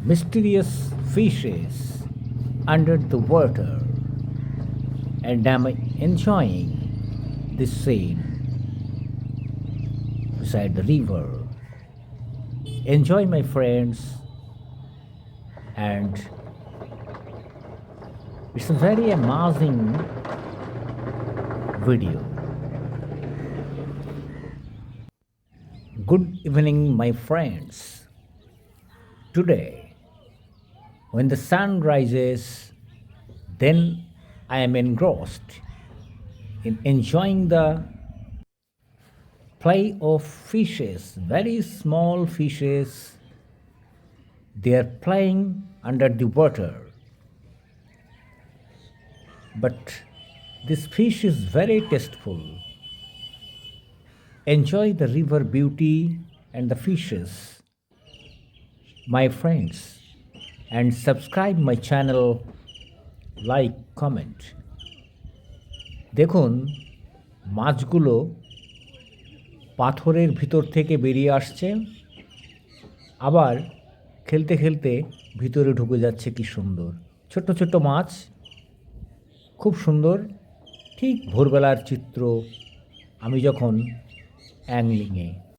mysterious fishes under the water, and I'm enjoying this scene beside the river. Enjoy, my friends, and it's a very amazing video. Good evening, my friends. Today, when the sun rises, then I am engrossed in enjoying the play of fishes, very small fishes. They are playing under the water, but this fish is very tasteful. Enjoy the river beauty and the fishes, my friends, and subscribe my channel, like, comment. দেখুন, মাছগুলো পাথরের ভিতর থেকে বেরিয়ে আসছে, আবার খেলতে খেলতে ভিতরে ঢুকে যাচ্ছে। কি সুন্দর ছোট্ট ছোট্ট মাছ, খুব সুন্দর। ঠিক ভোরবেলার চিত্র আমি যখন অ্যাংলিংয়ে